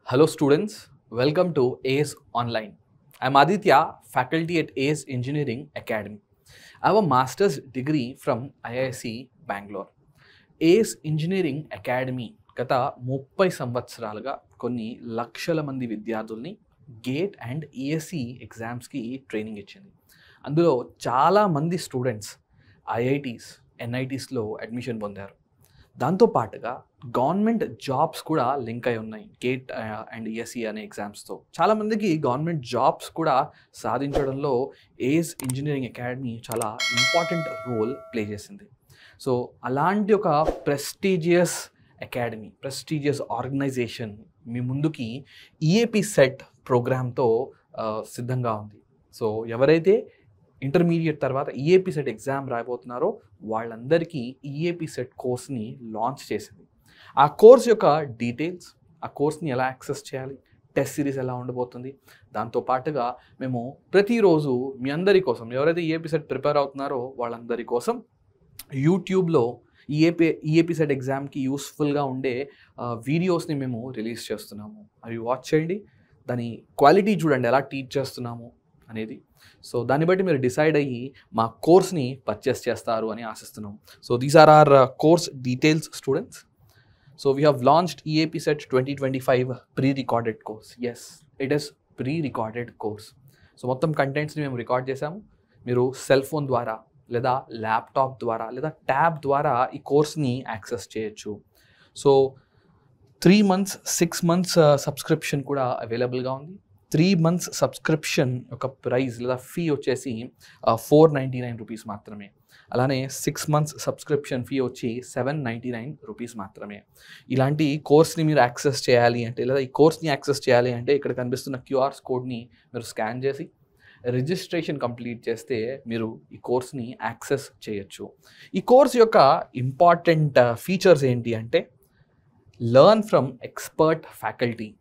Hello students, welcome to ACE Online. I'm Aditya, faculty at ACE Engineering Academy. I have a master's degree from IISc Bangalore. ACE Engineering Academy గత 30 సంవత్సరాలుగా కొన్ని లక్షల మంది విద్యార్థుల్ని gate and ESC ఎగ్జామ్స్కి training ఇచ్చింది. అందులో చాలామంది స్టూడెంట్స్ ఐఐటీస్ ఎన్ఐటీస్లో అడ్మిషన్ పొందారు. దాంతోపాటుగా గవర్నమెంట్ జాబ్స్ కూడా లింక్ అయి ఉన్నాయి గేట్ అండ్ ఈఎస్సి అనే ఎగ్జామ్స్తో. చాలామందికి గవర్నమెంట్ జాబ్స్ కూడా సాధించడంలో ఏస్ ఇంజనీరింగ్ అకాడమీ చాలా ఇంపార్టెంట్ రోల్ ప్లే చేసింది. సో అలాంటి ఒక ప్రెస్టీజియస్ అకాడమీ, ప్రెస్టీజియస్ ఆర్గనైజేషన్ మీ ముందుకి ఈఏపీ సెట్ ప్రోగ్రామ్తో సిద్ధంగా ఉంది. సో ఎవరైతే ఇంటర్మీడియట్ తర్వాత ఈఏపీ సెట్ ఎగ్జామ్ రాయబోతున్నారో వాళ్ళందరికీ ఈఏపీ సెట్ కోర్స్ని లాంచ్ చేసింది. ఆ కోర్స్ యొక్క డీటెయిల్స్, ఆ కోర్స్ని ఎలా యాక్సెస్ చేయాలి, టెస్ట్ సిరీస్ ఎలా ఉండబోతుంది, దాంతోపాటుగా మేము ప్రతిరోజు మీ అందరి కోసం, ఎవరైతే ఈఏపీ సెట్ ప్రిపేర్ అవుతున్నారో వాళ్ళందరి కోసం యూట్యూబ్లో ఈఏపీ సెట్ ఎగ్జామ్కి యూస్ఫుల్గా ఉండే వీడియోస్ని మేము రిలీజ్ చేస్తున్నాము. అవి వాచ్ చేయండి, దాని క్వాలిటీ చూడండి ఎలా టీచ్ చేస్తున్నాము అనేది. సో దాన్ని బట్టి మీరు డిసైడ్ అయ్యి మా కోర్స్ని పర్చేస్ చేస్తారు అని ఆశిస్తున్నాం. So these are our course details students. So we have launched EAP CET 2025 prerecorded course. Yes, it is prerecorded course. So మొత్తం కంటెంట్స్ని మేము రికార్డ్ చేసాము. మీరు సెల్ ఫోన్ ద్వారా లేదా ల్యాప్టాప్ ద్వారా లేదా ట్యాబ్ ద్వారా ఈ కోర్స్ని యాక్సెస్ చేయొచ్చు. సో 3 months 6 months సబ్స్క్రిప్షన్ కూడా అవైలబుల్గా ఉంది. 3 months సబ్స్క్రిప్షన్ యొక్క ప్రైస్ లేదా ఫీ వచ్చేసి 499 రూపీస్ మాత్రమే. అలానే 6 months సబ్స్క్రిప్షన్ ఫీ వచ్చి 799 రూపీస్ మాత్రమే. ఇలాంటి కోర్స్ని మీరు యాక్సెస్ చేయాలి అంటే, లేదా ఈ కోర్స్ని యాక్సెస్ చేయాలి అంటే ఇక్కడ కనిపిస్తున్న క్యూఆర్ కోడ్ని మీరు స్కాన్ చేసి రిజిస్ట్రేషన్ కంప్లీట్ చేస్తే మీరు ఈ కోర్స్ని యాక్సెస్ చేయొచ్చు. ఈ కోర్స్ యొక్క ఇంపార్టెంట్ ఫీచర్స్ ఏంటి అంటే, learn from expert faculty.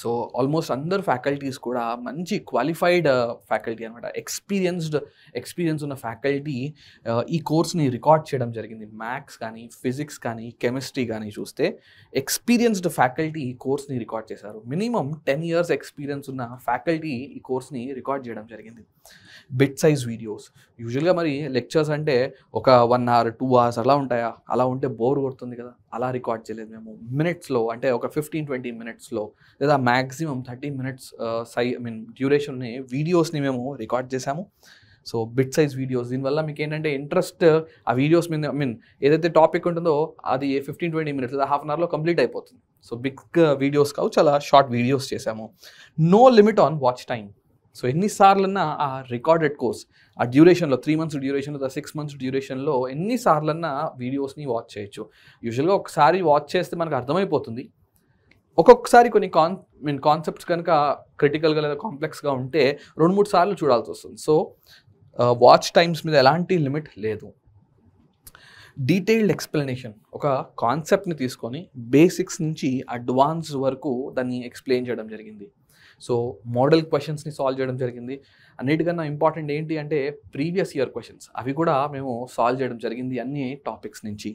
So almost అందరు ఫ్యాకల్టీస్ కూడా మంచి క్వాలిఫైడ్ ఫ్యాకల్టీ అనమాట, ఎక్స్పీరియన్స్ ఉన్న ఫ్యాకల్టీ ఈ కోర్స్ని రికార్డ్ చేయడం జరిగింది. మ్యాథ్స్ కానీ, ఫిజిక్స్ కానీ, కెమిస్ట్రీ కానీ చూస్తే ఎక్స్పీరియన్స్డ్ ఫ్యాకల్టీ ఈ కోర్స్ని రికార్డ్ చేశారు. మినిమం 10 years ఎక్స్పీరియన్స్ ఉన్న ఫ్యాకల్టీ ఈ కోర్స్ని రికార్డ్ చేయడం జరిగింది. బిట్ సైజ్ వీడియోస్, యూజువల్గా మరి లెక్చర్స్ అంటే ఒక 1 hour 2 hours అలా ఉంటాయా? అలా ఉంటే బోర్ కొడుతుంది కదా. అలా రికార్డ్ చేయలేదు మేము. మినిట్స్లో అంటే ఒక 15-20 minutesలో లేదా మ్యాక్సిమం 30 minutes డ్యూరేషన్ వీడియోస్ని మేము రికార్డ్ చేసాము. సో బిట్ సైజ్ వీడియోస్, దీనివల్ల మీకు ఏంటంటే ఇంట్రెస్ట్ ఆ వీడియోస్ మీద, ఏదైతే టాపిక్ ఉంటుందో అది 15-20 minutes లేదా హాఫ్ అన్ అవర్లో కంప్లీట్ అయిపోతుంది. సో బిగ్ వీడియోస్ కావు, చాలా షార్ట్ వీడియోస్ చేసాము. No limit on watch time. So ఎన్నిసార్లన్నా ఆ రికార్డెడ్ కోర్స్ ఆ డ్యూరేషన్లో 3 months డ్యూరేషన్లో లేదా 6 months డ్యూరేషన్లో ఎన్నిసార్లన్నా వీడియోస్ని వాచ్ చేయొచ్చు. యూజువల్గా ఒకసారి వాచ్ చేస్తే మనకు అర్థమైపోతుంది. ఒక్కొక్కసారి కొన్ని కాన్సెప్ట్స్ కనుక క్రిటికల్గా లేదా కాంప్లెక్స్గా ఉంటే 2-3 సార్లు చూడాల్సి వస్తుంది. సో వాచ్ టైమ్స్ మీద ఎలాంటి లిమిట్ లేదు. డీటెయిల్డ్ ఎక్స్ప్లెనేషన్, ఒక కాన్సెప్ట్ని తీసుకొని బేసిక్స్ నుంచి అడ్వాన్స్ వరకు దాన్ని ఎక్స్ప్లెయిన్ చేయడం జరిగింది. సో మోడల్ క్వశ్చన్స్ని సాల్వ్ చేయడం జరిగింది. అన్నిటికన్నా ఇంపార్టెంట్ ఏంటి అంటే ప్రీవియస్ ఇయర్ క్వశ్చన్స్, అవి కూడా మేము సాల్వ్ చేయడం జరిగింది అన్ని టాపిక్స్ నుంచి.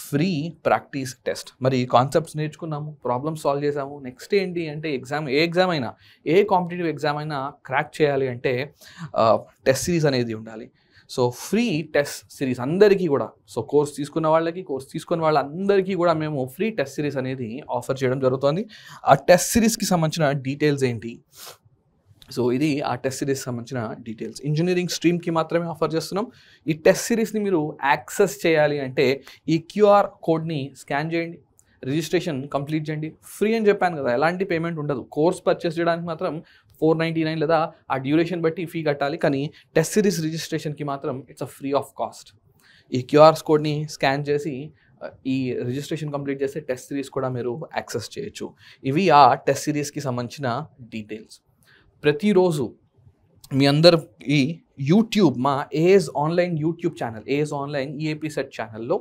ఫ్రీ ప్రాక్టీస్ టెస్ట్, మరి కాన్సెప్ట్స్ నేర్చుకున్నాము, ప్రాబ్లమ్స్ సాల్వ్ చేసాము. నెక్స్ట్ ఏంటి అంటే ఏ ఎగ్జామ్ అయినా, ఏ కాంపిటేటివ్ ఎగ్జామ్ అయినా క్రాక్ చేయాలి అంటే టెస్ట్ సిరీస్ అనేది ఉండాలి. సో ఫ్రీ టెస్ట్ సిరీస్ అందరికీ కూడా, సో కోర్స్ తీసుకున్న వాళ్ళకి, కోర్స్ తీసుకున్న వాళ్ళందరికీ కూడా మేము ఫ్రీ టెస్ట్ సిరీస్ అనేది ఆఫర్ చేయడం జరుగుతుంది. ఆ టెస్ట్ సిరీస్కి సంబంధించిన డీటెయిల్స్ ఏంటి? సో ఇది ఆ టెస్ట్ సిరీస్ సంబంధించిన డీటెయిల్స్. ఇంజనీరింగ్ స్ట్రీమ్కి మాత్రమే ఆఫర్ చేస్తున్నాం. ఈ టెస్ట్ సిరీస్ని మీరు యాక్సెస్ చేయాలి అంటే ఈ క్యూఆర్ కోడ్ని స్కాన్ చేయండి, రిజిస్ట్రేషన్ కంప్లీట్ చేయండి. ఫ్రీ అని చెప్పాను కదా, ఎలాంటి పేమెంట్ ఉండదు. కోర్స్ పర్చేస్ చేయడానికి మాత్రం 499 లేదా ఆ డ్యూరేషన్ బట్టి ఫీ కట్టాలి, కానీ టెస్ట్ సిరీస్ రిజిస్ట్రేషన్కి మాత్రం it's a free of cost. ఈ క్యూఆర్ కోడ్ని స్కాన్ చేసి ఈ రిజిస్ట్రేషన్ కంప్లీట్ చేస్తే టెస్ట్ సిరీస్ కూడా మీరు యాక్సెస్ చేయొచ్చు. ఇవి ఆ టెస్ట్ సిరీస్కి సంబంధించిన డీటెయిల్స్. ప్రతిరోజు మీ అందరికి యూట్యూబ్, మా AS online YouTube channel, AS online EAP CET ఛానల్లో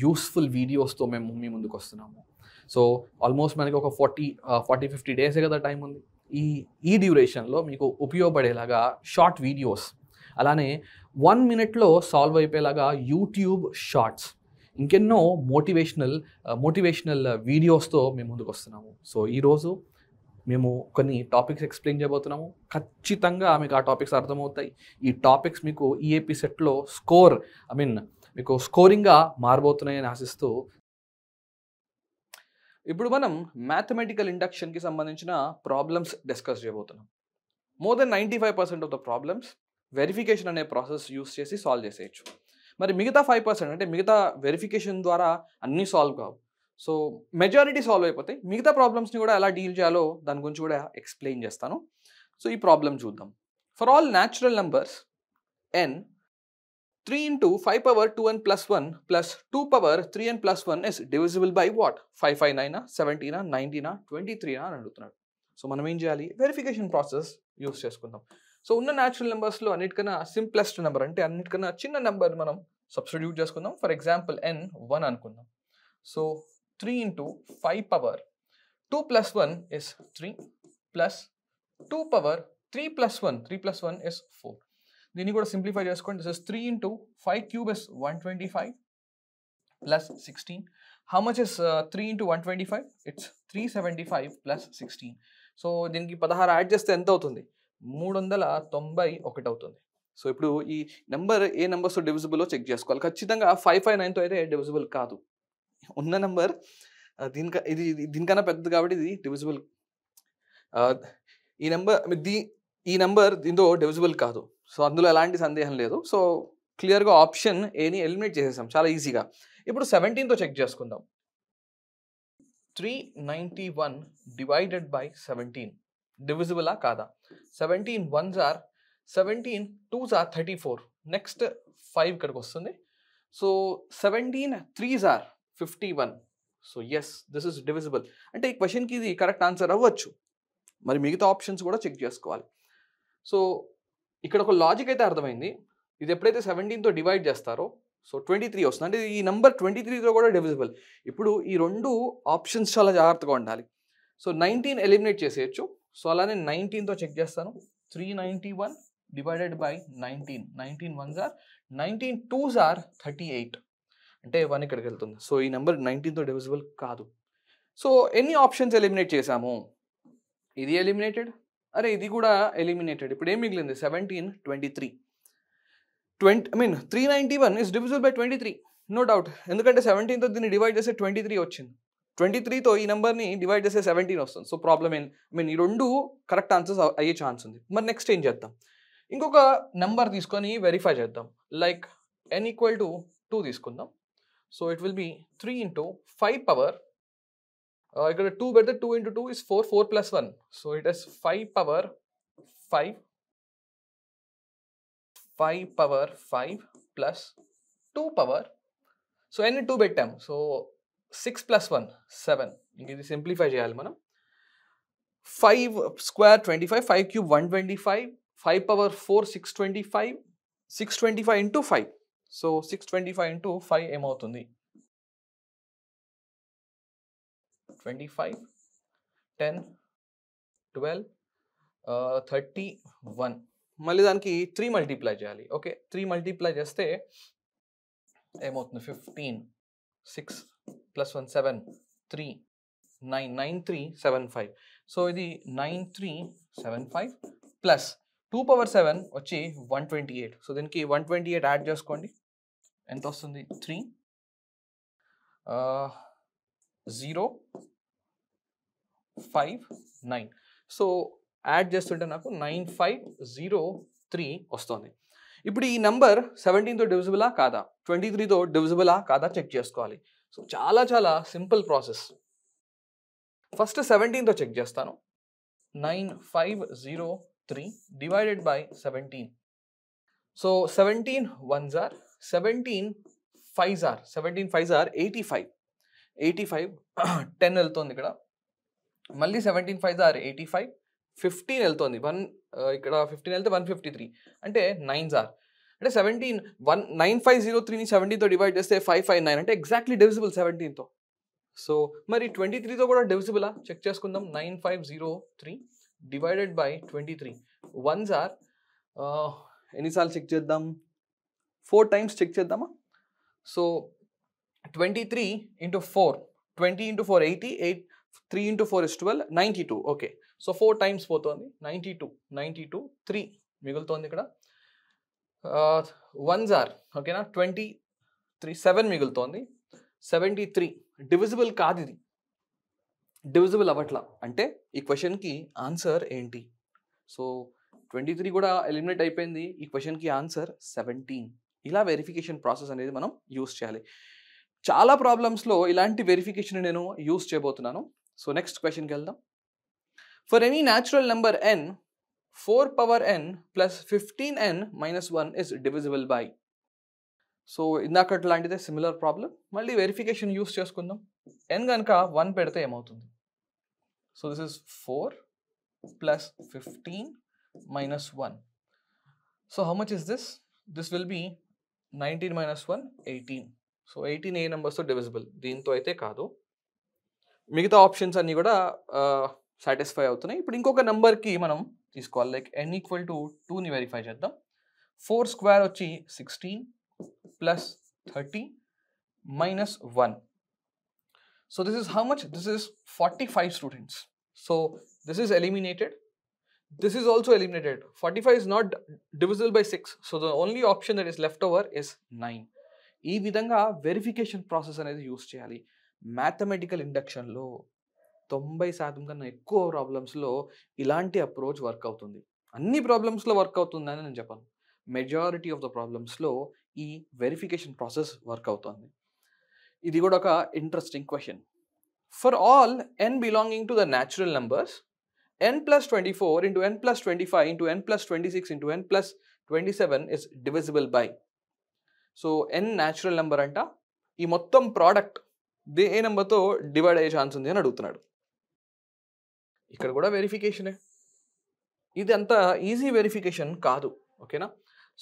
యూస్ఫుల్ వీడియోస్తో మేము మీ ముందుకు వస్తున్నాము. సో ఆల్మోస్ట్ మనకి ఒక 40-50 days కదా టైం ఉంది. ఈ డ్యూరేషన్లో మీకు ఉపయోగపడేలాగా షార్ట్ వీడియోస్, అలానే 1 minute సాల్వ్ అయిపోయేలాగా యూట్యూబ్ షార్ట్స్, ఇంకెన్నో మోటివేషనల్ వీడియోస్తో మేము ముందుకు వస్తున్నాము. సో ఈరోజు మేము కొన్ని టాపిక్స్ ఎక్స్ప్లెయిన్ చేయబోతున్నాము. ఖచ్చితంగా మీకు ఆ టాపిక్స్ అర్థమవుతాయి. ఈ టాపిక్స్ మీకు ఈఏపీ సెట్లో మీకు స్కోరింగ్గా మారబోతున్నాయని ఆశిస్తూ, ఇప్పుడు మనం మ్యాథమెటికల్ ఇండక్షన్కి సంబంధించిన ప్రాబ్లమ్స్ డిస్కస్ చేయబోతున్నాం. More than 95% of the problems verification అనే ప్రాసెస్ యూస్ చేసి సాల్వ్ చేసేయచ్చు. మరి మిగతా 5% అంటే మిగతా వెరిఫికేషన్ ద్వారా అన్నీ సాల్వ్ కావు. సో మెజారిటీ సాల్వ్ అయిపోతాయి. మిగతా ప్రాబ్లమ్స్ని కూడా ఎలా డీల్ చేయాలో దాని గురించి కూడా ఎక్స్ప్లెయిన్ చేస్తాను. సో ఈ ప్రాబ్లం చూద్దాం. For all natural numbers n 3 into 5 power 2n plus 1 plus 2 power 3n plus 1 is divisible by what? 5, 5, 9, 17, 19, 23 అని అడుగుతున్నాడు. సో మనం ఏం చేయాలి? వెరిఫికేషన్ ప్రాసెస్ యూస్ చేసుకుందాం. సో ఉన్న న్యాచురల్ నెంబర్స్లో అన్నిటికన్నా సింప్లెస్ట్ నెంబర్ అంటే అన్నిటికన్నా చిన్న నెంబర్ మనం సబ్స్టిట్యూట్ చేసుకుందాం. ఫర్ ఎగ్జాంపుల్ n 1 అనుకుందాం. So 3 into 5 power 2 plus 1 is 3 plus 2 power 3 plus 1 is 4. దీన్ని కూడా సింప్లిఫై చేసుకోండి. This is 3 into 5 cube is 125 plus 16. How much is 3 into 125? It's 375 plus 16. So దీనికి 16 యాడ్ చేస్తే ఎంత అవుతుంది? 391 అవుతుంది. సో ఇప్పుడు ఈ నెంబర్ ఏ నెంబర్స్తో డివిజిబుల్లో చెక్ చేసుకోవాలి. ఖచ్చితంగా 559తో అయితే డివిజిబుల్ కాదు. ఉన్న నెంబర్ దీనికన్నా పెద్దది కాబట్టి ఇది డివిజిబుల్. ఈ నెంబర్ దీంతో డివిజిబుల్ కాదు. సో అందులో ఎలాంటి సందేహం లేదు. సో క్లియర్గా ఆప్షన్ ఏని ఎలిమినేట్ చేసేసాం చాలా ఈజీగా. ఇప్పుడు 17తో చెక్ చేసుకుందాం. 391 డివైడెడ్ బై 17 డివిజిబులా కాదా? 17 1s are 17 2s are 34. Next 5 ఇక్కడికి వస్తుంది. So 17 3s are 51. So yes, this is divisible. అంటే ఈ క్వశ్చన్కి ఇది కరెక్ట్ ఆన్సర్ అవ్వచ్చు. మరి మిగతా ఆప్షన్స్ కూడా చెక్ చేసుకోవాలి. సో ఇక్కడ ఒక లాజిక్ అయితే అర్థమైంది. ఇది ఎప్పుడైతే 17తో డివైడ్ చేస్తారో సో 23 వస్తుంది. అంటే ఈ నెంబర్ 23తో కూడా డివిజిబుల్. ఇప్పుడు ఈ రెండు ఆప్షన్స్ చాలా జాగ్రత్తగా ఉండాలి. సో 19 ఎలిమినేట్ చేసేయచ్చు. సో అలానే 19తో చెక్ చేస్తాను. 391 divided by 19. 19 1s are 19 2s are 38. అంటే 1 ఇక్కడికి వెళ్తుంది. సో ఈ నెంబర్ 19తో డివిజిబుల్ కాదు. సో ఎన్ని ఆప్షన్స్ ఎలిమినేట్ చేసాము? ఇది ఎలిమినేటెడ్, అరే ఇది కూడా ఎలిమినేటెడ్. ఇప్పుడు ఏం మిగిలింది? 17 23. 391 is divisible by 23, no doubt. ఎందుకంటే 17తో దీన్ని డివైడ్ చేస్తే 23 వచ్చింది. 23తో ఈ నెంబర్ని డివైడ్ చేస్తే 17 వస్తుంది. సో ప్రాబ్లం ఈ రెండు కరెక్ట్ ఆన్సర్స్ అయ్యే ఛాన్స్ ఉంది. మరి నెక్స్ట్ ఏం చేద్దాం? ఇంకొక నెంబర్ తీసుకొని వెరిఫై చేద్దాం. లైక్ n ఈక్వల్ టు 2 తీసుకుందాం. So it will be 3 into 5 power ఇక్కడ 2 పెడితే 2 into 2 is 4, 4 plus 1. So it is 5 power 5 plus 2 power. So ఎన్ని 2 పెట్టాం. So 6 plus 1 7. ఇది సింప్లిఫై చేయాలి మనం. 5 square 25, 5 cube 125, 5 power 4 625, 625 into 5. So 625 into 5 ఏమవుతుంది? 25, 10, 12, 31. మళ్ళీ దానికి 3 మల్టిప్లై చేయాలి. ఓకే, 3 మల్టిప్లై చేస్తే ఏమవుతుంది? 15, 6 plus 1 7, 3, 9, 9375. సో ఇది 9375 ప్లస్ 2 power 7 వచ్చి 128. సో దీనికి 128 యాడ్ చేసుకోండి. ఎంత వస్తుంది? 3 0 5 9. సో యాడ్ చేస్తుంటే నాకు 9503 వస్తుంది. ఇప్పుడు ఈ నెంబర్ 17తో డివిజిబులా కాదా, 23తో డివిజిబులా కాదా చెక్ చేసుకోవాలి. సో చాలా చాలా సింపుల్ ప్రాసెస్. ఫస్ట్ 17తో చెక్ చేస్తాను. 9503 divided by 17. So 17 1s are 17 5s are 17 5s are 85. 85 10 వెళ్తుంది ఇక్కడ. మళ్ళీ 17 5s are 85, 15 వెళ్తుంది. ఇక్కడ 15 వెళ్తే 153. అంటే 9s are అంటే 9503ని 17తో డివైడ్ చేస్తే 559 అంటే ఎగ్జాక్ట్లీ డివిజిబుల్ 17తో. సో మరి 23తో కూడా డివిజిబులా చెక్ చేసుకుందాం. 9503 డివైడెడ్ బై 23. 1s are ఎన్నిసార్లు చెక్ చేద్దాం? 4 times చెక్ చేద్దామా? So 23 into 4, 20 into 4 80, 3 into 4 is 12, 92. Okay, so 4 times పోతుంది 92, 3 మిగులుతోంది ఇక్కడ. వన్స్ ఆర్ ఓకేనా, 23, 7 మిగులుతోంది, 73. డివిజిబుల్ కాదు, ఇది డివిజిబుల్ అవ్వట్లా. అంటే ఈ క్వశ్చన్కి ఆన్సర్ ఏంటి? సో 23 కూడా ఎలిమినేట్ అయిపోయింది, ఈ క్వశ్చన్కి ఆన్సర్ 17. ఇలా వెరిఫికేషన్ ప్రాసెస్ అనేది మనం యూస్ చేయాలి. చాలా ప్రాబ్లమ్స్లో ఇలాంటి వెరిఫికేషన్ నేను యూస్ చేయబోతున్నాను. సో నెక్స్ట్ క్వశ్చన్కి వెళ్దాం. For any natural number n, 4 power n plus 15n minus 1 is divisible by. So ఇందాక లాంటిదే సిమిలర్ ప్రాబ్లం, మళ్ళీ వెరిఫికేషన్ యూస్ చేసుకుందాం. n కనుక 1 పెడితే ఏమవుతుంది? So this is 4 plus 15 minus 1. So how much is this? This will be 19 minus 1, 18. So 18 ఏ నెంబర్స్తో divisible, దీంతో అయితే కాదు. మిగతా ఆప్షన్స్ అన్నీ కూడా సాటిస్ఫై అవుతున్నాయి. ఇప్పుడు ఇంకొక నెంబర్కి మనం తీసుకోవాలి, లైక్ n ఈక్వల్ టు 2ని వెరిఫై చేద్దాం. 4 స్క్వేర్ వచ్చి 16 plus 30 minus 1. So this is how much? This is 45 students. So this is eliminated, this is also eliminated. 45 is not divisible by 6. So the only option that is left over is 9. ఈ విధంగా verification process అనేది use చేయాలి. Mathematical ఇండక్షన్లో 90% కన్నా ఎక్కువ ప్రాబ్లమ్స్లో ఇలాంటి approach work అవుతుంది. అన్ని ప్రాబ్లమ్స్లో work అవుతుందని నేను చెప్పను, మెజారిటీ ఆఫ్ ద ప్రాబ్లమ్స్లో ఈ వెరిఫికేషన్ ప్రాసెస్ వర్క్ అవుతుంది. ఇది కూడా ఒక interesting question. For all n belonging to the natural numbers, n plus 24 into n plus 25 into n plus 26 into n plus 27 is divisible by. So n natural number అంట, ఈ మొత్తం product ఏ నెంబర్తో divide అయ్యే chance ఉంది అని అడుగుతున్నాడు. ఇక్కడ కూడా వెరిఫికేషనే, ఇది అంత ఈజీ వెరిఫికేషన్ కాదు. ఓకేనా,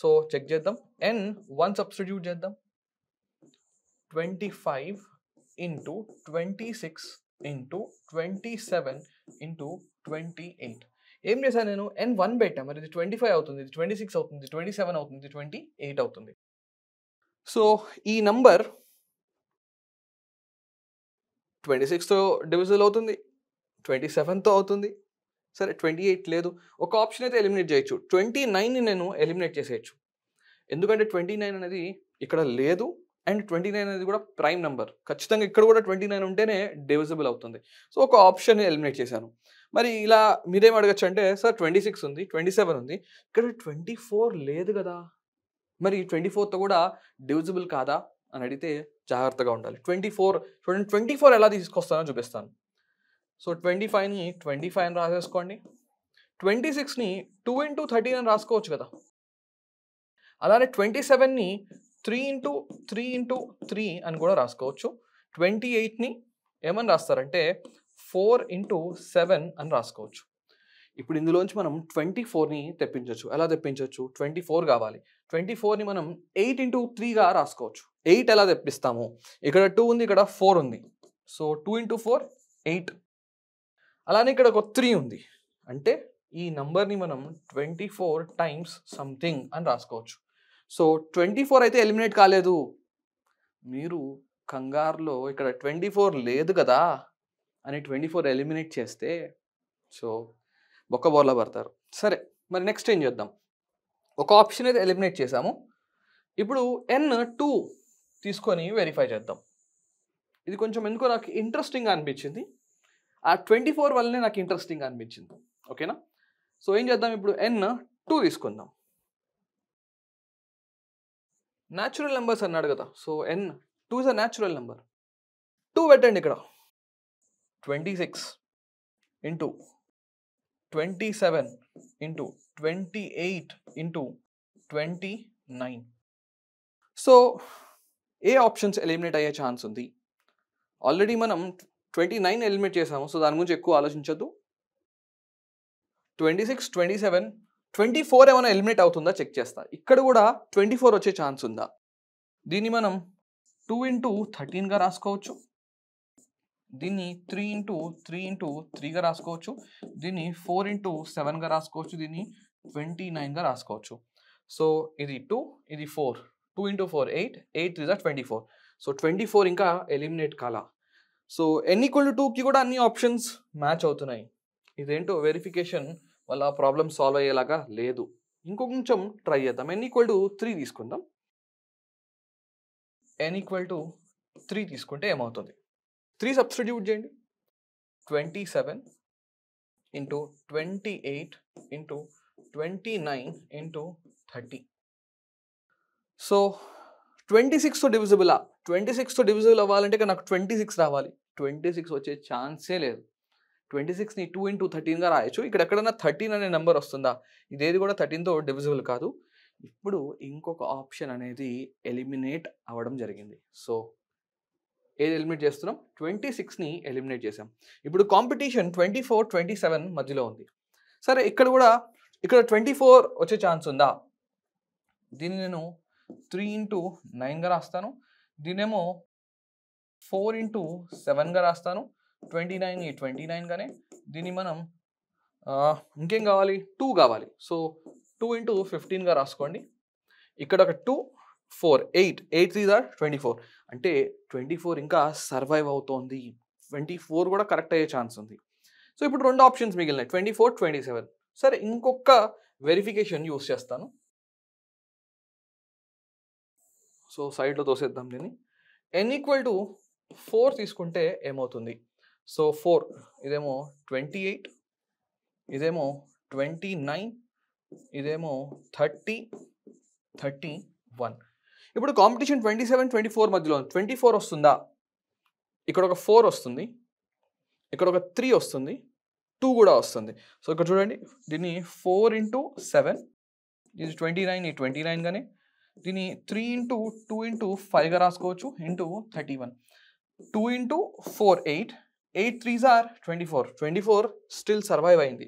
సో చెక్ చేద్దాం. n 1 సబ్స్టిట్యూట్ చేద్దాం. 25 into 26 into 27 into 28. ఏం చేశాను నేను? n 1 పెట్టా, మరి ఇది 25 అవుతుంది, ఇది 26 అవుతుంది, 27 అవుతుంది, 28 అవుతుంది. సో ఈ నంబర్ 26తో డివిజిబుల్ అవుతుంది, 27తో అవుతుంది. సరే 28 లేదు, ఒక ఆప్షన్ అయితే ఎలిమినేట్ చేయొచ్చు. 29ని నేను ఎలిమినేట్ చేసేయచ్చు, ఎందుకంటే 29 అనేది ఇక్కడ లేదు అండ్ 29 అనేది కూడా ప్రైమ్ నెంబర్. ఖచ్చితంగా ఇక్కడ కూడా 29 ఉంటేనే డివిజిబుల్ అవుతుంది. సో ఒక ఆప్షన్ ఎలిమినేట్ చేశాను. మరి ఇలా మీరేం అడగచ్చు అంటే, సార్ 26 ఉంది, 27 ఉంది, ఇక్కడ 24 లేదు కదా, మరి 24తో కూడా డివిజిబుల్ కాదా అని అడిగితే జాగ్రత్తగా ఉండాలి. 24 చూడండి, 24 ఎలా తీసుకొస్తానో చూపిస్తాను. సో 25ని 25 అని రాసేసుకోండి, 26ని 2 into 13 అని రాసుకోవచ్చు కదా. అలానే 27ని 3 into 3 into 3 అని కూడా రాసుకోవచ్చు. 28ని ఏమని రాస్తారంటే 4 into 7 అని రాసుకోవచ్చు. ఇప్పుడు ఇందులోంచి మనం 24ని తెప్పించవచ్చు. ఎలా తెప్పించవచ్చు? 24 కావాలి, 24ని మనం 8 into 3గా రాసుకోవచ్చు. 8 ఎలా తెప్పిస్తాము? ఇక్కడ 2 ఉంది, ఇక్కడ 4 ఉంది, సో 2 into 4 8. అలానే ఇక్కడ ఒక 3 ఉంది, అంటే ఈ నంబర్ని మనం 24 times సంథింగ్ అని రాసుకోవచ్చు. సో 24 అయితే ఎలిమినేట్ కాలేదు, మీరు కంగారులో ఇక్కడ 24 లేదు కదా అని 24 ఎలిమినేట్ చేస్తే సో బొక్క బోర్లా పడతారు. సరే, మరి నెక్స్ట్ ఏం చేద్దాం? ఒక ఆప్షన్ అయితే ఎలిమినేట్ చేసాము, ఇప్పుడు n2 తీసుకొని వెరిఫై చేద్దాం. ఇది కొంచెం ఎందుకో నాకు ఇంట్రెస్టింగ్గా అనిపించింది, ఆ 24 వల్లనే నాకు ఇంట్రెస్టింగ్గా అనిపించింది. ఓకేనా, సో ఏం చేద్దాం? ఇప్పుడు n2 తీసుకుందాం. న్యాచురల్ నెంబర్స్ అన్నాడు కదా, so n2 is a natural number. 2 పెట్టండి ఇక్కడ. 26 into 27 into 28 into 29. సో ఏ ఆప్షన్స్ ఎలిమినేట్ అయ్యే ఛాన్స్ ఉంది? ఆల్రెడీ మనం 29 ఎలిమినేట్ చేసాము, సో దాని గురించి ఎక్కువ ఆలోచించద్దు. 26, 27, 24 ఏమైనా ఎలిమినేట్ అవుతుందా చెక్ చేస్తా. ఇక్కడ కూడా 24 వచ్చే ఛాన్స్ ఉందా? దీన్ని మనం 2 into 13గా రాసుకోవచ్చు, దీన్ని 3 into 3 into 3గా రాసుకోవచ్చు, దీన్ని 4 into 7గా రాసుకోవచ్చు, దీన్ని 29గా రాసుకోవచ్చు. సో ఇది 2, ఇది 4, 2 into 4 8, 8 3 24. సో 24 ఇంకా ఎలిమినేట్ కాలా. సో n = 2కి కూడా అన్ని ఆప్షన్స్ మ్యాచ్ అవుతున్నాయి. ఇదేంటో వెరిఫికేషన్ వల్ల ప్రాబ్లమ్ సాల్వ్ అయ్యేలాగా లేదు. ఇంకొంచెం ట్రై చేద్దాం. n = 3 తీసుకుందాం. n = 3 తీసుకుంటే ఏమవుతుంది? 3 సబ్స్టిట్యూట్ చేయండి. 27 × 28 × 29 × 30. సో 26తో డివిజిబులా? 26తో డివిజిబుల్ అవ్వాలంటే నాకు 26 రావాలి. 26 వచ్చే ఛాన్సే లేదు. 26ని 2 × 13గా రాయొచ్చు. ఇక్కడ ఎక్కడన్నా 13 అనే నెంబర్ వస్తుందా? ఇదేది కూడా 13తో డివిజిబుల్ కాదు. ఇప్పుడు ఇంకొక ఆప్షన్ అనేది ఎలిమినేట్ అవ్వడం జరిగింది. సో ఏది ఎలిమినేట్ చేస్తున్నాం? 26ని ఎలిమినేట్ చేసాం. ఇప్పుడు కాంపిటీషన్ 24, 27 మధ్యలో ఉంది. సరే ఇక్కడ 24 వచ్చే ఛాన్స్ ఉందా? దీన్ని నేను 3 × 9గా రాస్తాను. దీనేమో 4 × 7గా రాస్తాను. 29ని 29 గానే. దీన్ని మనం ఇంకేం కావాలి? 2 కావాలి. సో 2 × 15గా రాసుకోండి. ఇక్కడ ఒక 2, 4, 8 3s are 24. అంటే 24 ఇంకా సర్వైవ్ అవుతోంది. 24 కూడా కరెక్ట్ అయ్యే ఛాన్స్ ఉంది. సో ఇప్పుడు 2 ఆప్షన్స్ మిగిలినాయి, 24, 27. సరే ఇంకొక వెరిఫికేషన్ యూస్ చేస్తాను. సో సైడ్లో తోసేద్దాం దీన్ని. n = 4 తీసుకుంటే ఏమవుతుంది? సో 4 ఇదేమో 28, ఇదేమో 29, ఇదేమో 30, 31. ఇప్పుడు కాంపిటీషన్ 27, 24 మధ్యలో 24 వస్తుందా? ఇక్కడ ఒక 4 వస్తుంది, ఇక్కడ ఒక 3 వస్తుంది, 2 కూడా వస్తుంది. సో ఇక్కడ చూడండి, దీన్ని 4 × 7, ఇది 29, 29 గానే. దీన్ని 3 × 2 × 5గా రాసుకోవచ్చు, into 31. 2 × 4 8, 8 3s are 24. 24 still survive అయింది.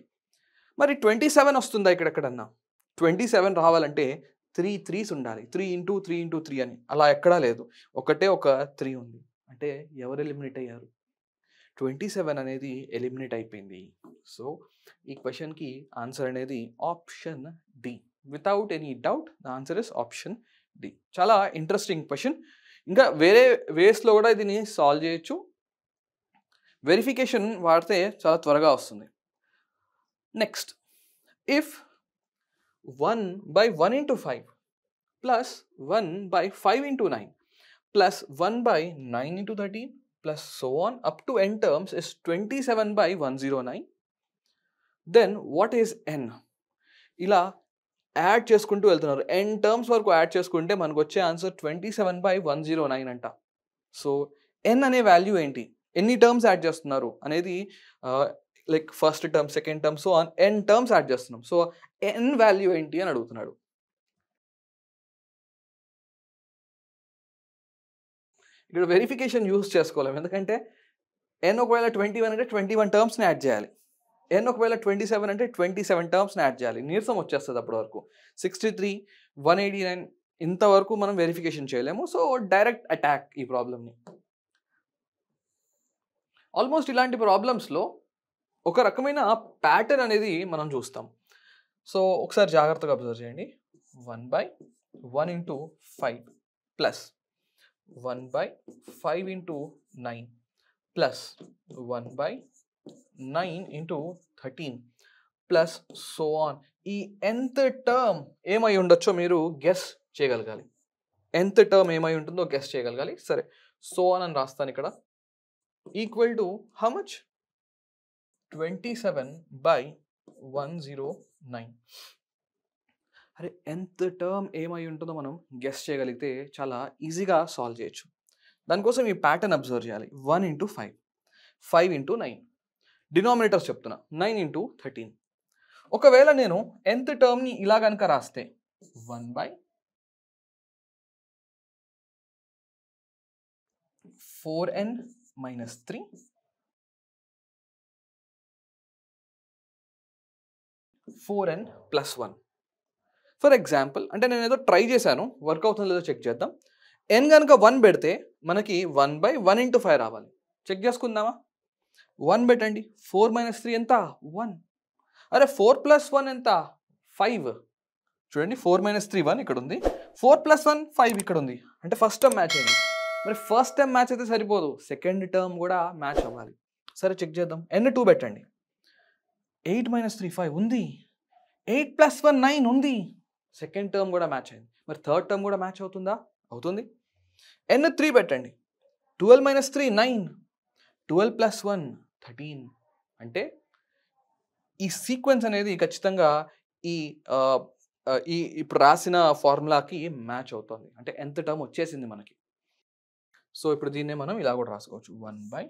మరి 27 వస్తుందా ఇక్కడెక్కడన్నా? 27 రావాలంటే 3 3s ఉండాలి. 3 × 3 × 3 అని. అలా ఎక్కడా లేదు. ఒకటే ఒక 3 ఉంది. అంటే ఎవరు ఎలిమినేట్ అయ్యారు? 27 అనేది ఎలిమినేట్ అయిపోయింది. సో ఈ క్వశ్చన్కి ఆన్సర్ అనేది option D. Without any doubt the answer is option D. చాలా ఇంట్రెస్టింగ్ క్వశ్చన్. ఇంకా వేరే వేస్లో కూడా దీన్ని సాల్వ్ చేయొచ్చు. వెరిఫికేషన్ వాడితే చాలా త్వరగా వస్తుంది. Next, if 1/1 × 5 plus 1/5 × 9 plus 1/9 × 13 plus so on up to n terms is 27/109. Then what is n? ఇలా యాడ్ చేసుకుంటూ వెళ్తున్నారు. n టర్మ్స్ వరకు యాడ్ చేసుకుంటే మనకు వచ్చే ఆన్సర్ 27/109 అంట. సో n అనే వాల్యూ ఏంటి? ఎన్ని టర్మ్స్ యాడ్ చేస్తున్నారు అనేది like first term, second term, so on n terms add చేస్తున్నాం. సో n వాల్యూ ఏంటి అని అడుగుతున్నాడు. ఇక్కడ వెరిఫికేషన్ యూస్ చేసుకోలేము, ఎందుకంటే n ఒకవేళ 21 అంటే 21 టర్మ్స్ని యాడ్ చేయాలి. n ఒకవేళ 27 అంటే 27 టర్మ్స్ని యాడ్ చేయాలి. నీరసం వచ్చేస్తుంది అప్పటి వరకు. 63, 189 ఇంతవరకు మనం వెరిఫికేషన్ చేయలేము. సో డైరెక్ట్ అటాక్ ఈ ప్రాబ్లమ్ని. ఆల్మోస్ట్ ఇలాంటి ప్రాబ్లమ్స్లో ఒక రకమైన ప్యాటర్న్ అనేది మనం చూస్తాం. సో ఒకసారి జాగ్రత్తగా అబ్జర్వ్ చేయండి. 1/1 × 5 plus 1/5 × 9 plus 1/9 × 13 plus so on. ఈ nth టర్మ్ ఏమై ఉండొచ్చో మీరు గెస్ చేయగలగాలి. nth టర్మ్ ఏమై ఉంటుందో గెస్ చేయగలగాలి. సరే, సో ఆన్ అని రాస్తాను ఇక్కడ. Equal to how much? 27/109. అరే nth టర్మ్ ఏమై ఉంటుందో మనం గెస్ చేయగలిగితే చాలా ఈజీగా సాల్వ్ చేయొచ్చు. దానికోసం ఈ ప్యాటర్న్ అబ్జర్వ్ చేయాలి. 1 × 5, 5 × 9, డినామినేటర్స్ చెప్తున్నా, 9 × 13. ఒకవేళ నేను nth టర్మ్ని ఇలా కనుక రాస్తే 1/4n - 3 4n + 1. ఫర్ ఎగ్జాంపుల్, అంటే నేను ఏదో ట్రై చేశాను, వర్క్ అవుతుందో లేదో చెక్ చేద్దాం. n కనుక 1 పెడితే మనకి 1/1 × 5 రావాలి. చెక్ చేసుకుందామా? 1 పెట్టండి. 4 - 3 ఎంత? 1. అరే 4 + 1 ఎంత? 5. చూడండి, 4 - 3 1 ఇక్కడ ఉంది, 4 + 1 5 ఇక్కడ ఉంది. అంటే ఫస్ట్ టర్మ్ మ్యాచ్ అయింది. మరి ఫస్ట్ టర్మ్ మ్యాచ్ అయితే సరిపోదు, సెకండ్ టర్మ్ కూడా మ్యాచ్ అవ్వాలి. సరే చెక్ చేద్దాం. n2 పెట్టండి. 8 - 3 5 ఉంది. 8 + 1 9 ఉంది. సెకండ్ టర్మ్ కూడా మ్యాచ్ అయింది. మరి థర్డ్ టర్మ్ కూడా మ్యాచ్ అవుతుందా? అవుతుంది. n3 పెట్టండి. 12 - 3 9, 12 + 1 13. అంటే ఈ సీక్వెన్స్ అనేది ఖచ్చితంగా ఈ ఈ ఇప్పుడు రాసిన ఫార్ములాకి మ్యాచ్ అవుతుంది. అంటే nth టర్మ్ వచ్చేసింది మనకి. సో ఇప్పుడు దీన్నే మనం ఇలా కూడా రాసుకోవచ్చు. 1/1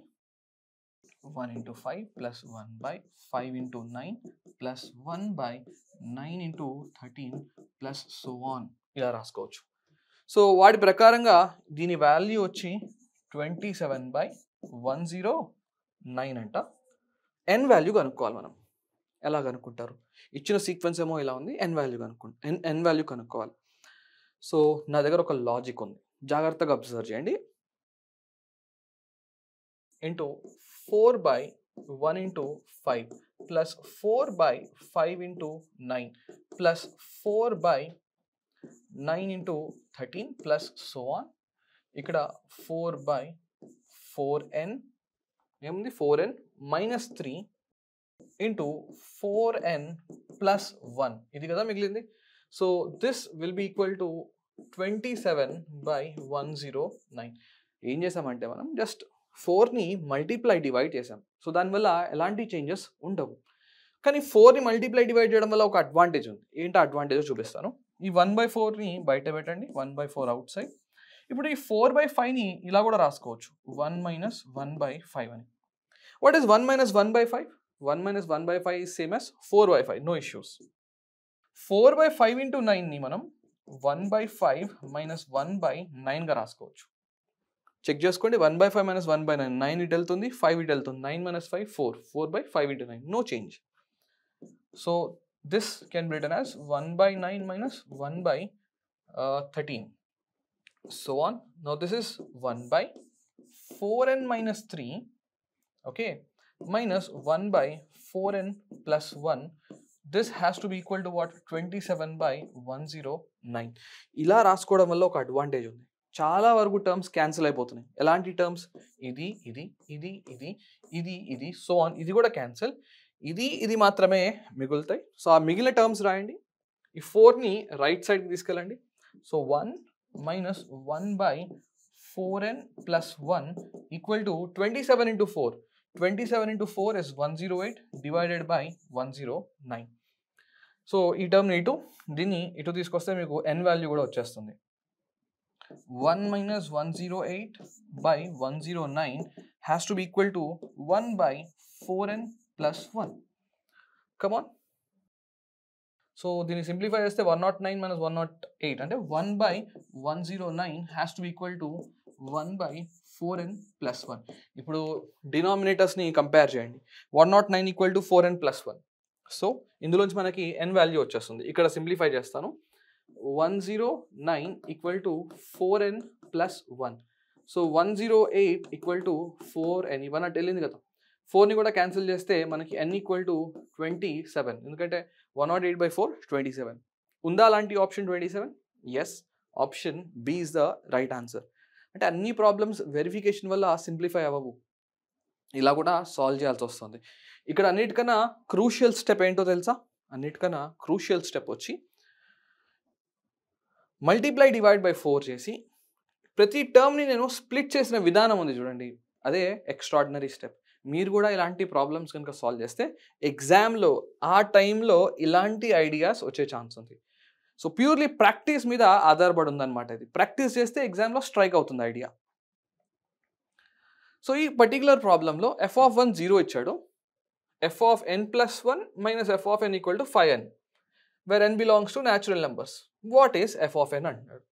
× 5 + 1/5 × 9 + 1/9 × 13 ప్లస్ సో ఆన్ ఇలా రాసుకోవచ్చు. సో వాటి ప్రకారంగా దీని వాల్యూ వచ్చి 27/109 అంట. n వాల్యూ కనుక్కోవాలి మనం. ఎలా కనుక్కుంటారు? ఇచ్చిన సీక్వెన్స్ ఏమో ఇలా ఉంది, n వాల్యూ కనుక్కోవాలి. సో నా దగ్గర ఒక లాజిక్ ఉంది, జాగ్రత్తగా అబ్జర్వ్ చేయండి. into 4/1 × 5 plus 4/5 × 9 plus 4/9 × 13 plus so on. ఇక్కడ 4/4n ఏముంది? 4n minus 3 into 4n plus 1 ఇది కదా మిగిలింది. So this will B equal to 27/109. ఏం చేసామంటే మనం జస్ట్ 4ని మల్టిప్లై డివైడ్ చేసాం. సో దానివల్ల ఎలాంటి చేంజెస్ ఉండవు. కానీ 4ని మల్టిప్లై డివైడ్ చేయడం వల్ల ఒక అడ్వాంటేజ్ ఉంది. ఏంటి అడ్వాంటేజ్ చూపిస్తాను. ఈ 1/4ని బయట పెట్టండి, 1/4 అవుట్ సైడ్. ఇప్పుడు ఈ 4/5ని ఇలా కూడా రాసుకోవచ్చు, 1 - 1/5 అని. What is 1 - 1/5? 1 - 1/5 is same as 4/5, no issues. 4/5 × 9ని మనం 1/5 - 1/9 గా రాసుకోవచ్చు. చెక్ చేసుకోండి. 1/5 - 1/9, 9 ఇటు వెళ్తుంది, 5 ఇటు వెళ్తుంది. 9 - 5 4, 4/5 × 9, no change. So this can be written as 1/9 - 1/13. So on. Now this is 1/4n - 3, okay, minus 1/4n plus 1. This has to be equal to what? 27/109. ఇలా రాసుకోవడం వల్ల ఒక అడ్వాంటేజ్ ఉంది. చాలా వరకు టర్మ్స్ క్యాన్సిల్ అయిపోతున్నాయి. ఎలాంటి టర్మ్స్? ఇది ఇది ఇది ఇది ఇది ఇది సో ఆన్. ఇది కూడా క్యాన్సిల్. ఇది మాత్రమే మిగులుతాయి. సో ఆ మిగిలిన టర్మ్స్ రాయండి. ఈ 4ని రైట్ సైడ్కి తీసుకెళ్ళండి. So 1 - 1/4n plus 1 equal to 27 × 4. 27 × 4 is 108 divided by 109. So ఈ టర్మ్ని దీన్ని ఇటు తీసుకొస్తే మీకు n వాల్యూ కూడా వచ్చేస్తుంది. 1 - 108/109 has to be equal to 1/4n plus 1. Come on. So దీన్ని సింప్లిఫై చేస్తే 109 - 108 అంటే 1/109 has to be equal to 1/4n plus 1. ఇప్పుడు డినామినేటర్స్ని కంపేర్ చేయండి. 109 = 4n plus 1. సో ఇందులోంచి మనకి n వాల్యూ వచ్చేస్తుంది. ఇక్కడ సింప్లిఫై చేస్తాను. 109 = 4n plus 1. So 108 = 4n. ఇవన్నీ అటు వెళ్ళింది కదా. 4ని కూడా క్యాన్సిల్ చేస్తే మనకి n = 27. ఎందుకంటే 108/4 27. ఉందా అలాంటి option 27? Yes, option B is the right answer. అంటే అన్ని ప్రాబ్లమ్స్ వెరిఫికేషన్ వల్ల సింప్లిఫై అవ్వవు, ఇలా కూడా సాల్వ్ చేయాల్సి వస్తుంది. ఇక్కడ అన్నిటికన్నా క్రూషియల్ స్టెప్ ఏంటో తెలుసా? అన్నిటికన్నా క్రూషియల్ స్టెప్ వచ్చి మల్టిప్లై డివైడ్ బై 4 చేసి ప్రతి టర్మ్ని నేను స్ప్లిట్ చేసిన విధానం ఉంది చూడండి, అదే ఎక్స్ట్రాడినరీ స్టెప్. మీరు కూడా ఇలాంటి ప్రాబ్లమ్స్ కనుక సాల్వ్ చేస్తే ఎగ్జామ్లో ఆ టైంలో ఇలాంటి ఐడియాస్ వచ్చే ఛాన్స్ ఉంది. సో ప్యూర్లీ ప్రాక్టీస్ మీద ఆధారపడి ఉందన్నమాట. ఇది ప్రాక్టీస్ చేస్తే ఎగ్జామ్లో స్ట్రైక్ అవుతుంది ఐడియా. సో ఈ పర్టికులర్ ప్రాబ్లంలో f(1) 0 ఇచ్చాడు. f(n + 1 - f(n) = 5n, where n belongs to natural numbers. What is f(n) అంటున్నాడు.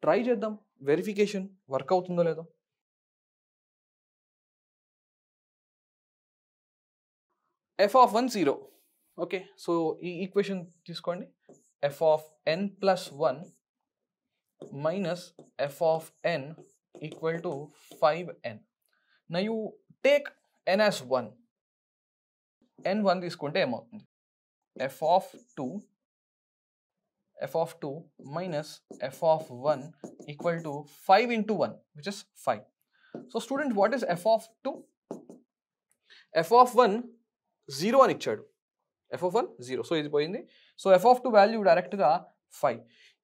ట్రై చేద్దాం, వెరిఫికేషన్ వర్క్ అవుతుందో లేదో. f(1) 0. ఓకే, సో ఈ ఈక్వేషన్ తీసుకోండి. f(n + 1 - f(n) = 5n. Now you take n as 1. n 1 తీసుకుంటే ఏమవుతుంది? f(2) f of 2 minus f of 1 equal to 5 into 1, which is 5. So students, what is f of 2? f of 1 0 అని ఇచ్చాడు. f of 1 0. So ఇది పోయింది. So f of 2 value డైరెక్ట్గా 5.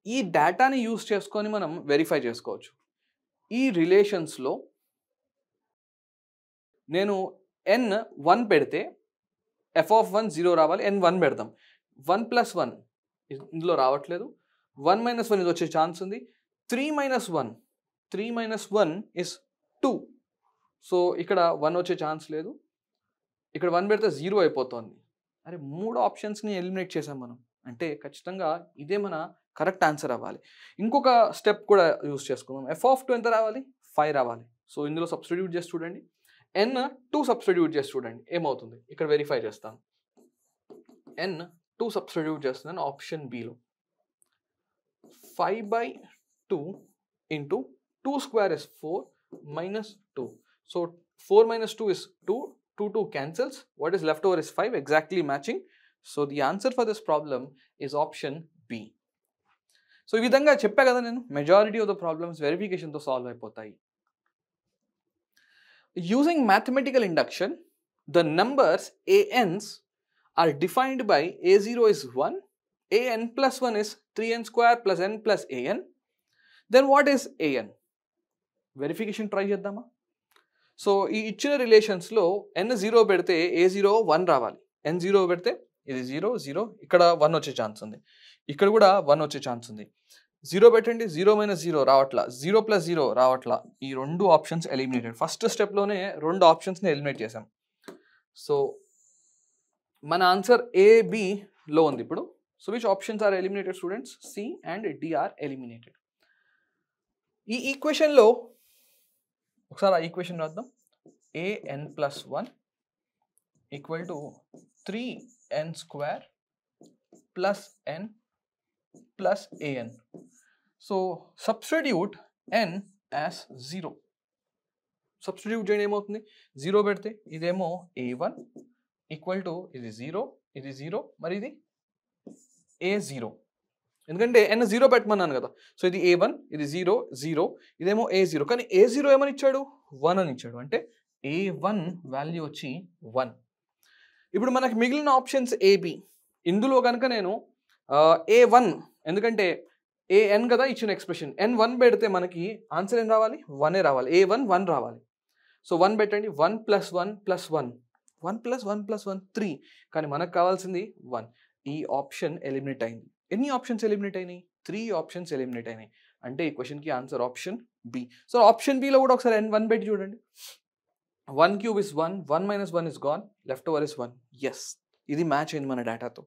ఈ డేటాని use చేసుకొని మనం వెరిఫై చేసుకోవచ్చు. ఈ రిలేషన్స్లో నేను n 1 పెడితే f of 1 0 రావాలి, n 1 పెడతాం. 1 plus 1 ఇందులో రావట్లేదు. 1 minus 1 ఇది వచ్చే ఛాన్స్ ఉంది. 3 minus 1 is 2. సో ఇక్కడ 1 వచ్చే ఛాన్స్ లేదు. ఇక్కడ 1 పెడితే 0 అయిపోతుంది. అరే 3 ఆప్షన్స్ని ఎలిమినేట్ చేసాం మనం. అంటే ఖచ్చితంగా ఇదే మన కరెక్ట్ ఆన్సర్ అవ్వాలి. ఇంకొక స్టెప్ కూడా యూజ్ చేసుకుందాం. f of 2 ఎంత రావాలి? 5 రావాలి. సో ఇందులో సబ్స్టిట్యూట్ చేసి చూడండి. n 2 సబ్స్టిట్యూట్ చేసి చూడండి ఏమవుతుంది. ఇక్కడ వెరిఫై చేస్తాను. n 2 సబ్స్టిట్యూట్ చేస్తున్నాను option below. 5/2 into 2 square is 4 minus 2. So 4 minus 2 is 2. 2 cancels. What is left over is 5, exactly matching. So the answer for this problem is option B. So ఈ విధంగా చెప్పా కదా నేను, మెజారిటీ ఆఫ్ ద ప్రాబ్లమ్స్ వెరిఫికేషన్తో solve అయిపోతాయి. Using mathematical induction, the numbers ans are defined by a0 is 1, an plus 1 is 3n square plus n plus an. Then what is an? Verification try చేద్దామా? So ఈ ఇచ్చిన రిలేషన్స్లో n 0 పెడితే a0 1 రావాలి, n 0 పెడితే ఇది 0 0, ఇక్కడ 1 వచ్చే ఛాన్స్ ఉంది, ఇక్కడ కూడా 1 వచ్చే ఛాన్స్ ఉంది. 0 పెట్టండి, 0 minus 0 రావట్లా, 0 plus 0 రావట్లా. ఈ రెండు ఆప్షన్స్ ఎలిమినేటెడ్. ఫస్ట్ స్టెప్లోనే రెండు ఆప్షన్స్ని ఎలిమినేట్ చేసాం. సో మన ఆన్సర్ ABలో ఉంది ఇప్పుడు. So which options are eliminated students? C and D are eliminated. ఈ ఈక్వేషన్లో ఒకసారి ఆ ఈక్వేషన్ రాద్దాం. an plus 1 equal to 3n square plus n plus an. So substitute n as 0. Substitute చేయండి ఏమవుతుంది? 0 పెడితే ఇదేమో a1 ఈక్వల్ టు ఇది 0, ఇది 0, మరి ఇది a0. ఎందుకంటే n 0 పెట్టమన్నాను కదా. సో ఇది a1, ఇది 0 0, ఇదేమో a0. కానీ a0 ఏమని ఇచ్చాడు? 1 అని ఇచ్చాడు. అంటే a1 వాల్యూ వచ్చి 1. ఇప్పుడు మనకి మిగిలిన ఆప్షన్స్ AB. ఇందులో కనుక నేను a1, ఎందుకంటే an కదా ఇచ్చిన ఎక్స్ప్రెషన్, n1 పెడితే మనకి ఆన్సర్ ఏం రావాలి? 1 రావాలి. a1 1 రావాలి. సో 1 పెట్టండి. 1 plus 1 plus 1, 1 plus 1 plus 1 3, కానీ మనకు కావాల్సింది 1. ఈ ఆప్షన్ ఎలిమినేట్ అయింది. ఎన్ని ఆప్షన్స్ ఎలిమినేట్ అయినాయి? 3 ఆప్షన్స్ ఎలిమినేట్ అయినాయి. అంటే ఈ క్వశ్చన్కి answer option B. So option బిలో కూడా ఒకసారి n1 పెట్టి చూడండి. 1 cube is 1, 1 minus 1 is gone, left over is 1. Yes, ఇది మ్యాచ్ అయింది మన డేటాతో.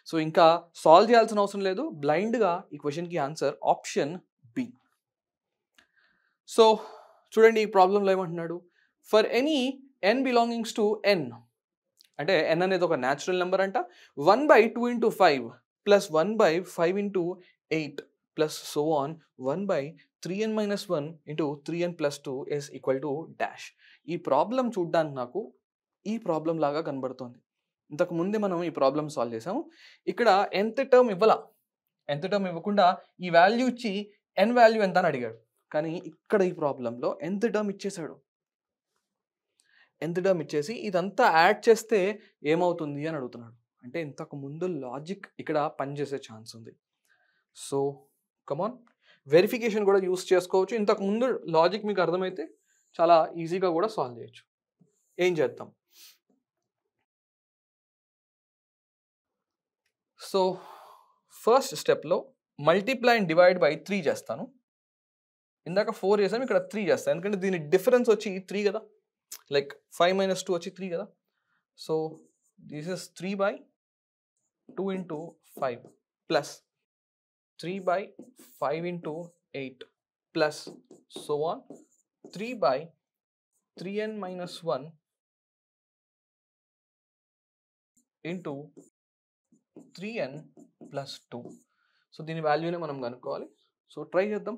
సో ఇంకా సాల్వ్ చేయాల్సిన అవసరం లేదు. బ్లైండ్గా ఈ క్వశ్చన్కి ఆన్సర్ ఆప్షన్ బి. సో చూడండి ఈ ప్రాబ్లంలో ఏమంటున్నాడు? For any n belongings to n, అంటే n అనేది ఒక న్యాచురల్ నెంబర్ అంట. 1/2 into 5 plus 1/5 into 8 plus so on 1/3n minus 1 into 3n plus 2 is equal to dash. ఈ ప్రాబ్లం చూడడానికి నాకు ఈ ప్రాబ్లం లాగా కనబడుతుంది. ఇంతకు ముందే మనం ఈ ప్రాబ్లం సాల్వ్ చేసాము. ఇక్కడ nth టర్మ్ ఇవ్వాల, nth టర్మ్ ఇవ్వకుండా ఈ వాల్యూ ఇచ్చి n వాల్యూ ఎంత అని అడిగాడు. కానీ ఇక్కడ ఈ ప్రాబ్లంలో nth టర్మ్ ఇచ్చేసాడు. nth టర్మ్ ఇచ్చేసి ఇదంతా యాడ్ చేస్తే ఏమవుతుంది అని అడుగుతున్నాడు. అంటే ఇంతకు ముందు లాజిక్ ఇక్కడ పనిచేసే ఛాన్స్ ఉంది. సో కమాన్, వెరిఫికేషన్ కూడా యూస్ చేసుకోవచ్చు. ఇంతకు ముందు లాజిక్ మీకు అర్థమైతే చాలా ఈజీగా కూడా సాల్వ్ చేయొచ్చు. ఏం చేద్దాం? సో ఫస్ట్ స్టెప్లో మల్టిప్లై అండ్ డివైడ్ బై 3 చేస్తాను. ఇందాక 4 చేసాను, ఇక్కడ 3 చేస్తాను. ఎందుకంటే దీని డిఫరెన్స్ వచ్చి 3 కదా, లైక్ 5 minus 2 వచ్చి 3 కదా. So this is 3/2 into 5 plus 3/5 into 8 plus so on 3/3n minus 1 into 3n plus 2. So దీని వాల్యూనే మనం కనుక్కోవాలి. సో ట్రై చేద్దాం,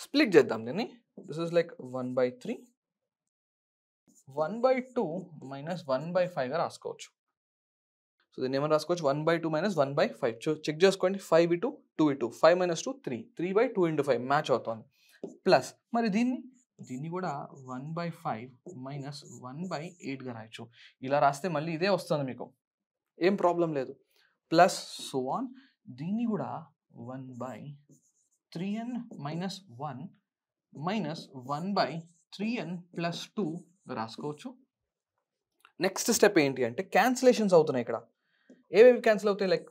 స్ప్లిట్ చేద్దాం దీన్ని. దిస్ ఇస్ లైక్ 1/3, 1/2 minus 1/5గా రాసుకోవచ్చు. సో దీన్ని ఏమైనా రాసుకోవచ్చు 1/2 మైనస్ 1/5. చెక్ చేసుకోండి, 5 ఇటు 2 ఇటు 5 మైనస్ 2 3, 3/2 ఇంటూ 5 మ్యాచ్ అవుతుంది. ప్లస్ మరి దీన్ని కూడా 1/5 మైనస్ 1/8గా రాయొచ్చు. ఇలా రాస్తే మళ్ళీ ఇదే వస్తుంది మీకు, ఏం ప్రాబ్లం లేదు. ప్లస్ సో ఆన్, దీన్ని కూడా 1/3n minus 1 minus 1/3n plus 2 రాసుకోవచ్చు. నెక్స్ట్ స్టెప్ ఏంటి అంటే క్యాన్సిలేషన్స్ అవుతున్నాయి. ఇక్కడ ఏవేవి క్యాన్సిల్ అవుతాయి, like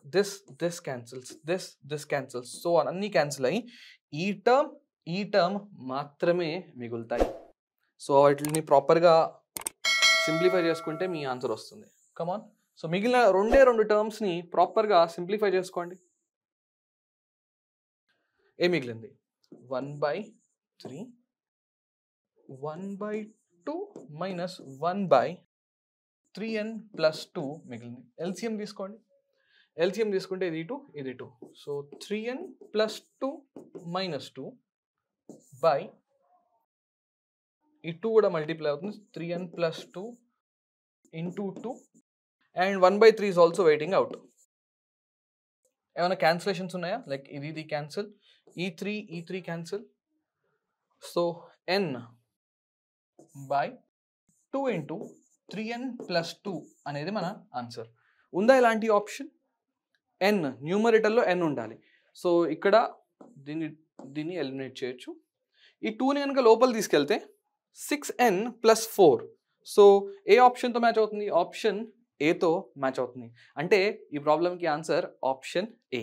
this cancels, this cancels, so అన్నీ క్యాన్సిల్ అయ్యి ఈ టర్మ్ మాత్రమే మిగులుతాయి. సో వాటిని ప్రాపర్గా సింప్లిఫై చేసుకుంటే మీ ఆన్సర్ వస్తుంది. కమాన్, సో మిగిలిన రెండు టర్మ్స్ని ప్రాపర్గా సింప్లిఫై చేసుకోండి. ఏ మిగిలింది 1/3, 1/2 మైనస్ 1/3n ప్లస్ 2 మిగిలింది. ఎల్సిఎం తీసుకోండి, ఎల్సిఎం తీసుకుంటే ఇది 2, so 3n plus 2 minus 2 by ఈ 2 కూడా మల్టిప్లై అవుతుంది, 3n plus 2 into 2 and 1/3 is also waiting out. ఏమైనా క్యాన్సిలేషన్స్ ఉన్నాయా, లైక్ ఇది క్యాన్సిల్, ఈ 3 cancel, so n by 2 into 3n plus 2 అనేది మన ఆన్సర్. ఉందా ఇలాంటి ఆప్షన్? n న్యూమరేటర్లో n ఉండాలి. సో ఇక్కడ దీన్ని ఎలిమినేట్ చేయొచ్చు. ఈ 2ని కనుక లోపల తీసుకెళ్తే 6n ప్లస్ 4, సో ఏ ఆప్షన్తో మ్యాచ్ అవుతుంది, ఆప్షన్ ఏతో మ్యాచ్ అవుతుంది. అంటే ఈ ప్రాబ్లంకి ఆన్సర్ ఆప్షన్ ఏ.